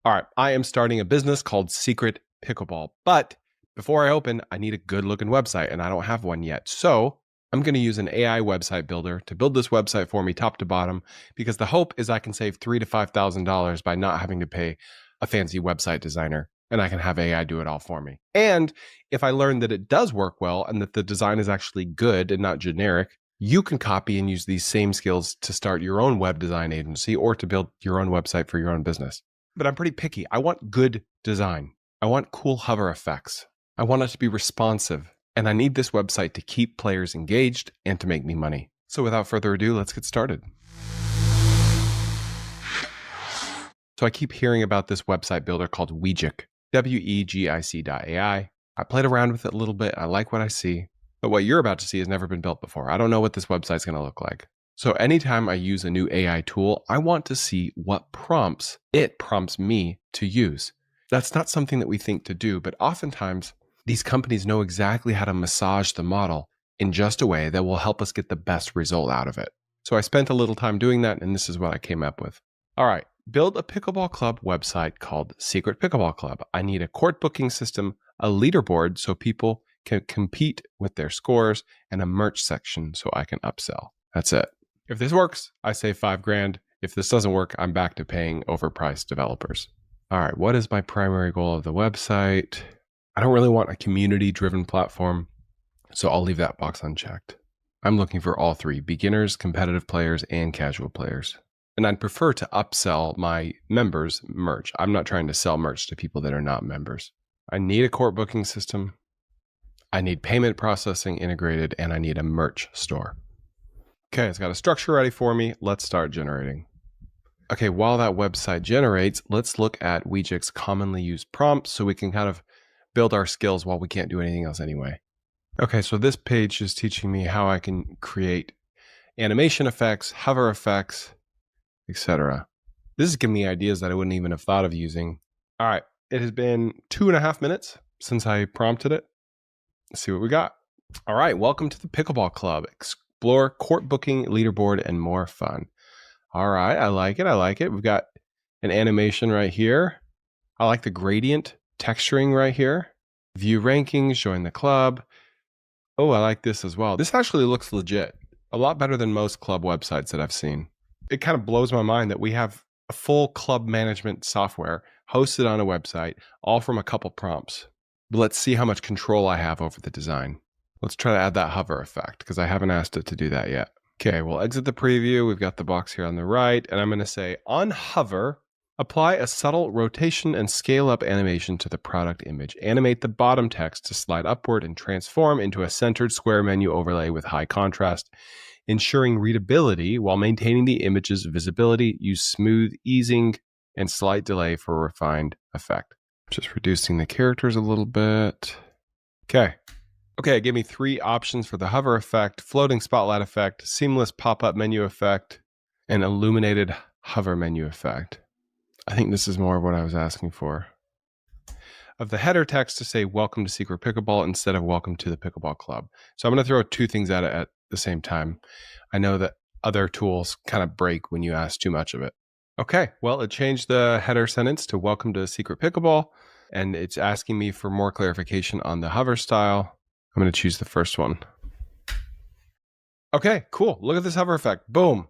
All right, I am starting a business called Secret Pickleball, but before I open, I need a good looking website and I don't have one yet. So I'm going to use an AI website builder to build this website for me top to bottom, because the hope is I can save $3,000 to $5,000 by not having to pay a fancy website designer, and I can have AI do it all for me. And if I learn that it does work well and that the design is actually good and not generic, you can copy and use these same skills to start your own web design agency or to build your own website for your own business. But I'm pretty picky. I want good design. I want cool hover effects. I want it to be responsive. And I need this website to keep players engaged and to make me money. So without further ado, let's get started. So I keep hearing about this website builder called Wegic, Wegic.ai. I played around with it a little bit. I like what I see. But what you're about to see has never been built before. I don't know what this website's going to look like. So anytime I use a new AI tool, I want to see what prompts it prompts me to use. That's not something that we think to do, but oftentimes these companies know exactly how to massage the model in just a way that will help us get the best result out of it. So I spent a little time doing that, and this is what I came up with. All right, build a pickleball club website called Secret Pickleball Club. I need a court booking system, a leaderboard so people can compete with their scores, and a merch section so I can upsell. That's it. If this works, I save $5,000. If this doesn't work, I'm back to paying overpriced developers. All right, what is my primary goal of the website? I don't really want a community-driven platform, so I'll leave that box unchecked. I'm looking for all three: beginners, competitive players, and casual players. And I'd prefer to upsell my members merch. I'm not trying to sell merch to people that are not members. I need a court booking system. I need payment processing integrated, and I need a merch store. Okay, it's got a structure ready for me. Let's start generating. Okay, while that website generates, let's look at Wegic's commonly used prompts so we can kind of build our skills while we can't do anything else anyway. Okay, so this page is teaching me how I can create animation effects, hover effects, etc. This is giving me ideas that I wouldn't even have thought of using. All right, it has been 2.5 minutes since I prompted it. Let's see what we got. All right, welcome to the Pickleball Club. Explore court booking, leaderboard, and more fun. All right, I like it. I like it. We've got an animation right here. I like the gradient texturing right here. View rankings, join the club. Oh, I like this as well. This actually looks legit. A lot better than most club websites that I've seen. It kind of blows my mind that we have a full club management software hosted on a website, all from a couple prompts. But let's see how much control I have over the design. Let's try to add that hover effect because I haven't asked it to do that yet. Okay, we'll exit the preview. We've got the box here on the right, and I'm going to say on hover, apply a subtle rotation and scale up animation to the product image. Animate the bottom text to slide upward and transform into a centered square menu overlay with high contrast, ensuring readability while maintaining the image's visibility. Use smooth easing and slight delay for a refined effect. Just reducing the characters a little bit. Okay, it gave me 3 options for the hover effect: floating spotlight effect, seamless pop-up menu effect, and illuminated hover menu effect. I think this is more of what I was asking for. Of the header text to say welcome to Secret Pickleball instead of welcome to the Pickleball Club. So I'm going to throw 2 things at it at the same time. I know that other tools kind of break when you ask too much of it. Okay, well, it changed the header sentence to welcome to Secret Pickleball, and it's asking me for more clarification on the hover style. I'm going to choose the first one. Okay, cool. Look at this hover effect. Boom.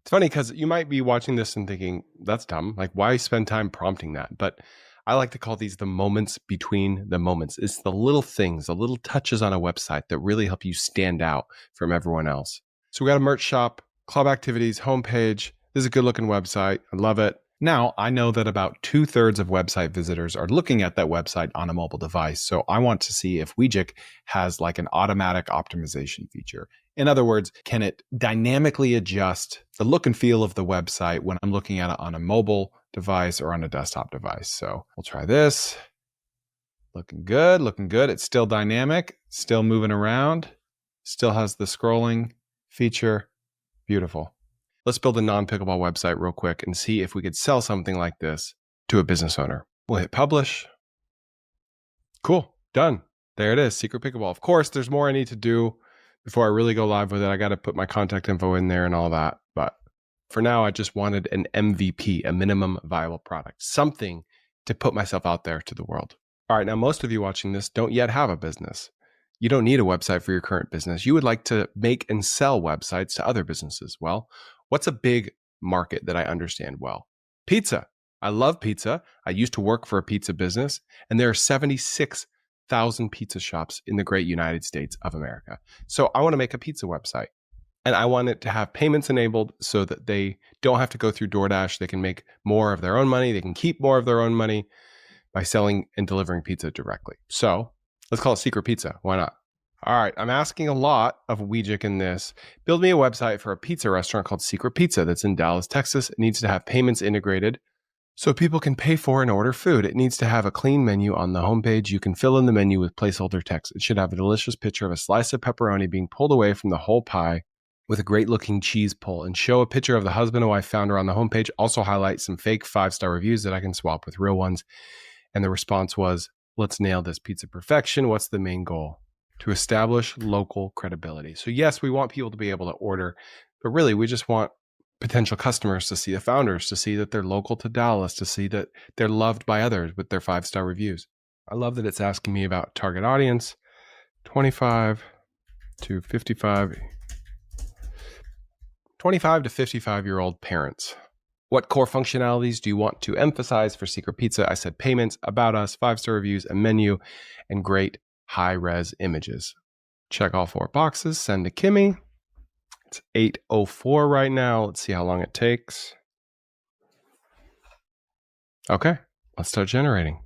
It's funny because you might be watching this and thinking, that's dumb. Like, why spend time prompting that? But I like to call these the moments between the moments. It's the little things, the little touches on a website that really help you stand out from everyone else. So we got a merch shop, club activities, homepage. This is a good looking website. I love it. Now, I know that about 2/3 of website visitors are looking at that website on a mobile device. So I want to see if Wegic has like an automatic optimization feature. In other words, can it dynamically adjust the look and feel of the website when I'm looking at it on a mobile device or on a desktop device? So we'll try this. Looking good, looking good. It's still dynamic, still moving around, still has the scrolling feature. Beautiful. Let's build a non-pickleball website real quick and see if we could sell something like this to a business owner. We'll hit publish. Cool, done. There it is, Secret Pickleball. Of course, there's more I need to do before I really go live with it. I got to put my contact info in there and all that, but For now, I just wanted an MVP, a minimum viable product, something to put myself out there to the world. All right, now most of you watching this don't yet have a business. You don't need a website for your current business. You would like to make and sell websites to other businesses. Well, what's a big market that I understand well? Pizza. I love pizza. I used to work for a pizza business, and there are 76,000 pizza shops in the great United States of America. So I want to make a pizza website. And I want it to have payments enabled so that they don't have to go through DoorDash. They can make more of their own money. They can keep more of their own money by selling and delivering pizza directly. So let's call it Secret Pizza. Why not? All right. I'm asking a lot of Wegic in this. Build me a website for a pizza restaurant called Secret Pizza that's in Dallas, Texas. It needs to have payments integrated so people can pay for and order food. It needs to have a clean menu on the homepage. You can fill in the menu with placeholder text. It should have a delicious picture of a slice of pepperoni being pulled away from the whole pie with a great looking cheese pull, and show a picture of the husband and wife founder on the homepage. Also highlight some fake 5-star reviews that I can swap with real ones. And the response was, let's nail this pizza perfection. What's the main goal? To establish local credibility. So yes, we want people to be able to order, but really we just want potential customers to see the founders, to see that they're local to Dallas, to see that they're loved by others with their 5-star reviews. I love that it's asking me about target audience, 25 to 55-year-old parents. What core functionalities do you want to emphasize for Secret Pizza? I said payments, about us, 5-star reviews, a menu, and great high-res images. Check all 4 boxes, send to Kimmy. It's 8:04 right now. Let's see how long it takes. Okay, let's start generating.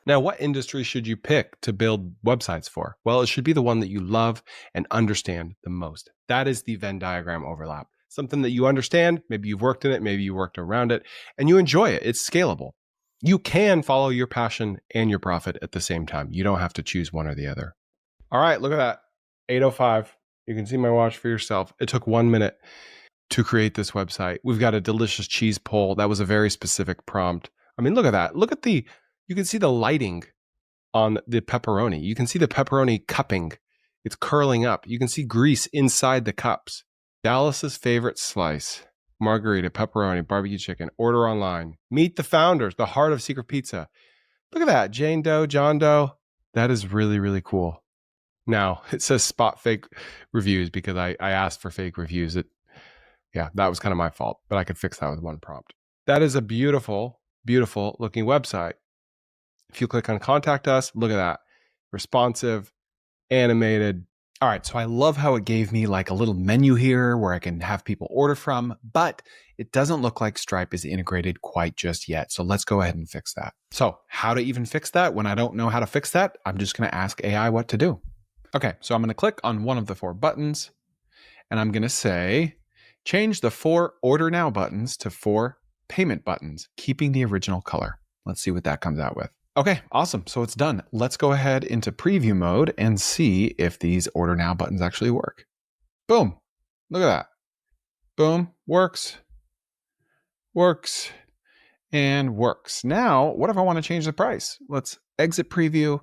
Now, what industry should you pick to build websites for? Well, it should be the one that you love and understand the most. That is the Venn diagram overlap. Something that you understand, maybe you've worked in it, maybe you worked around it, and you enjoy it. It's scalable. You can follow your passion and your profit at the same time. You don't have to choose one or the other. All right, look at that. 8:05. You can see my watch for yourself. It took 1 minute to create this website. We've got a delicious cheese pull. That was a very specific prompt. I mean, look at that. You can see the lighting on the pepperoni. You can see the pepperoni cupping. It's curling up. You can see grease inside the cups. Dallas's favorite slice, margarita, pepperoni, barbecue chicken. Order online. Meet the founders, the heart of Secret Pizza. Look at that. Jane Doe, John Doe. That is really, really cool. Now, it says spot fake reviews because I asked for fake reviews. That was kind of my fault, but I could fix that with one prompt. That is a beautiful, beautiful looking website. If you click on contact us, look at that. Responsive, animated. All right, so I love how it gave me like a little menu here where I can have people order from, but it doesn't look like Stripe is integrated quite just yet. So let's go ahead and fix that. So how to even fix that? When I don't know how to fix that, I'm just going to ask AI what to do. Okay, so I'm going to click on one of the 4 buttons, and I'm going to say, change the 4 Order Now buttons to 4 Payment buttons, keeping the original color. Let's see what that comes out with. Okay, awesome. So it's done. Let's go ahead into preview mode and see if these Order Now buttons actually work. Boom. Look at that. Boom. Works. Works. And works. Now, what if I want to change the price? Let's exit preview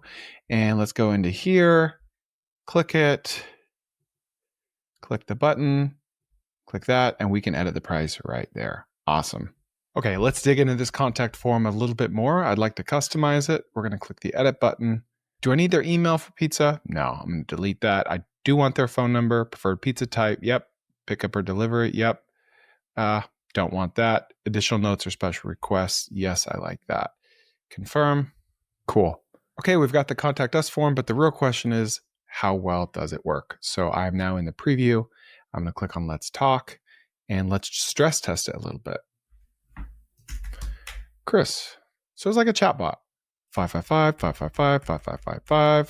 and let's go into here. Click it. Click the button. Click that, and we can edit the price right there. Awesome. Okay, let's dig into this contact form a little bit more. I'd like to customize it. We're going to click the edit button. Do I need their email for pizza? No, I'm going to delete that. I do want their phone number, preferred pizza type. Yep. Pickup or delivery. Yep. Don't want that. Additional notes or special requests. Yes, I like that. Confirm. Cool. Okay, we've got the contact us form, but the real question is, how well does it work? So I'm now in the preview. I'm going to click on Let's Talk, and let's stress test it a little bit. Chris. So it's like a chatbot. 555-555-5555.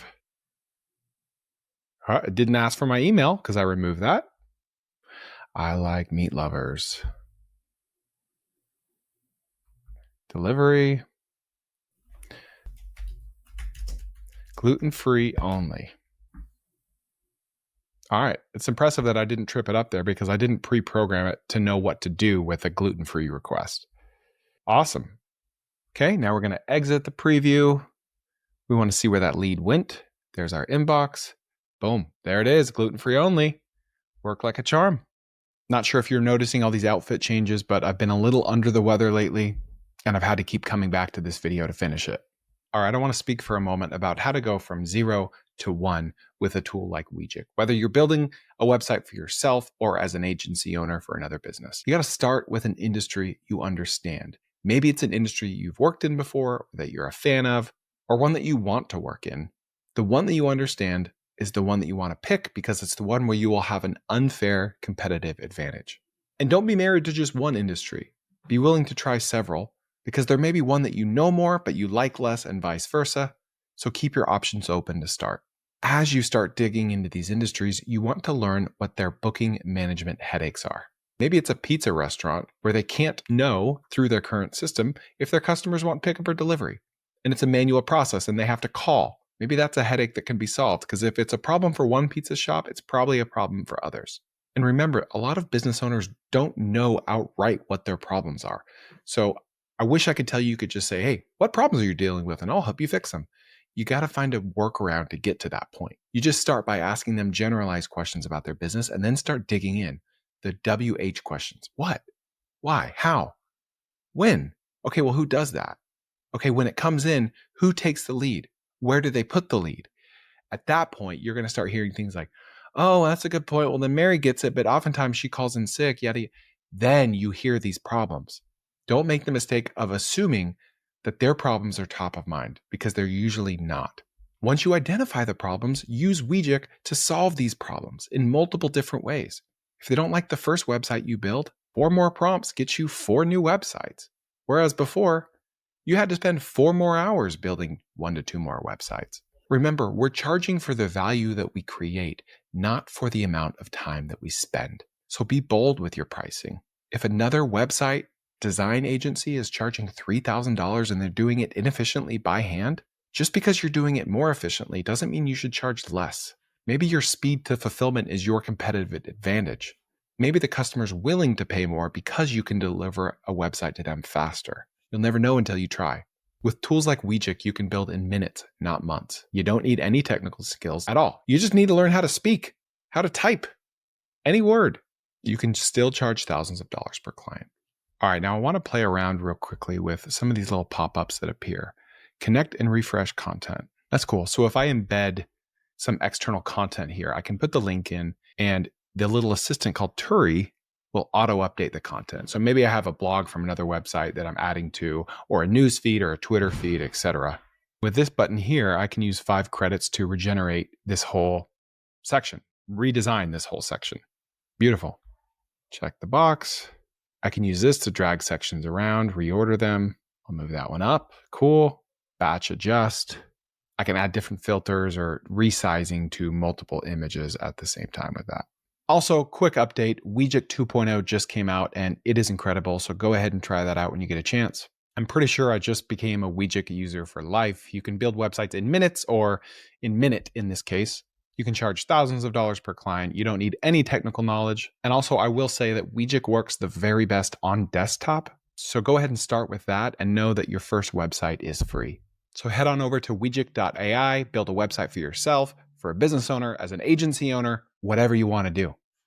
It didn't ask for my email because I removed that. I like meat lovers. Delivery. Gluten-free only. All right. It's impressive that I didn't trip it up there because I didn't pre-program it to know what to do with a gluten-free request. Awesome. Okay, now we're going to exit the preview. We want to see where that lead went. There's our inbox. Boom. There it is. Gluten-free only. Work like a charm. Not sure if you're noticing all these outfit changes, but I've been a little under the weather lately, and I've had to keep coming back to this video to finish it. All right, I want to speak for a moment about how to go from 0 to 1 with a tool like Wegic, whether you're building a website for yourself or as an agency owner for another business. You got to start with an industry you understand. Maybe it's an industry you've worked in before, that you're a fan of, or one that you want to work in. The one that you understand is the one that you want to pick because it's the one where you will have an unfair competitive advantage. And don't be married to just one industry. Be willing to try several because there may be one that you know more, but you like less and vice versa. So keep your options open to start. As you start digging into these industries, you want to learn what their booking management headaches are. Maybe it's a pizza restaurant where they can't know through their current system if their customers want pickup or delivery. And it's a manual process and they have to call. Maybe that's a headache that can be solved because if it's a problem for one pizza shop, it's probably a problem for others. And remember, a lot of business owners don't know outright what their problems are. So I wish I could tell you could just say, hey, what problems are you dealing with? And I'll help you fix them. You got to find a workaround to get to that point. You just start by asking them generalized questions about their business and then start digging in. The WH questions. What? Why? How? When? Okay, well, who does that? Okay, when it comes in, who takes the lead? Where do they put the lead? At that point, you're going to start hearing things like, oh, that's a good point. Well, then Mary gets it, but oftentimes she calls in sick, yada. Then you hear these problems. Don't make the mistake of assuming that their problems are top of mind because they're usually not. Once you identify the problems, use Wegic to solve these problems in multiple different ways. If they don't like the first website you build, 4 more prompts get you 4 new websites. Whereas before, you had to spend 4 more hours building 1 to 2 more websites. Remember, we're charging for the value that we create, not for the amount of time that we spend. So be bold with your pricing. If another website design agency is charging $3,000 and they're doing it inefficiently by hand, just because you're doing it more efficiently doesn't mean you should charge less. Maybe your speed to fulfillment is your competitive advantage. Maybe the customer's willing to pay more because you can deliver a website to them faster. You'll never know until you try. With tools like Wegic, you can build in minutes, not months. You don't need any technical skills at all. You just need to learn how to speak, how to type, any word. You can still charge thousands of dollars per client. All right, now I want to play around real quickly with some of these little pop-ups that appear. Connect and refresh content. That's cool. So if I embed some external content here, I can put the link in and the little assistant called Turi will auto-update the content. So maybe I have a blog from another website that I'm adding to, or a news feed or a Twitter feed, etc. With this button here, I can use 5 credits to regenerate this whole section, redesign this whole section. Beautiful. Check the box. I can use this to drag sections around, reorder them. I'll move that one up. Cool. Batch adjust. I can add different filters or resizing to multiple images at the same time with that. Also, quick update, Wegic 2.0 just came out and it is incredible. So go ahead and try that out when you get a chance. I'm pretty sure I just became a Wegic user for life. You can build websites in minutes or in minute in this case. You can charge thousands of dollars per client. You don't need any technical knowledge. And also, I will say that Wegic works the very best on desktop. So go ahead and start with that and know that your first website is free. So head on over to wegic.ai, build a website for yourself, for a business owner, as an agency owner, whatever you want to do.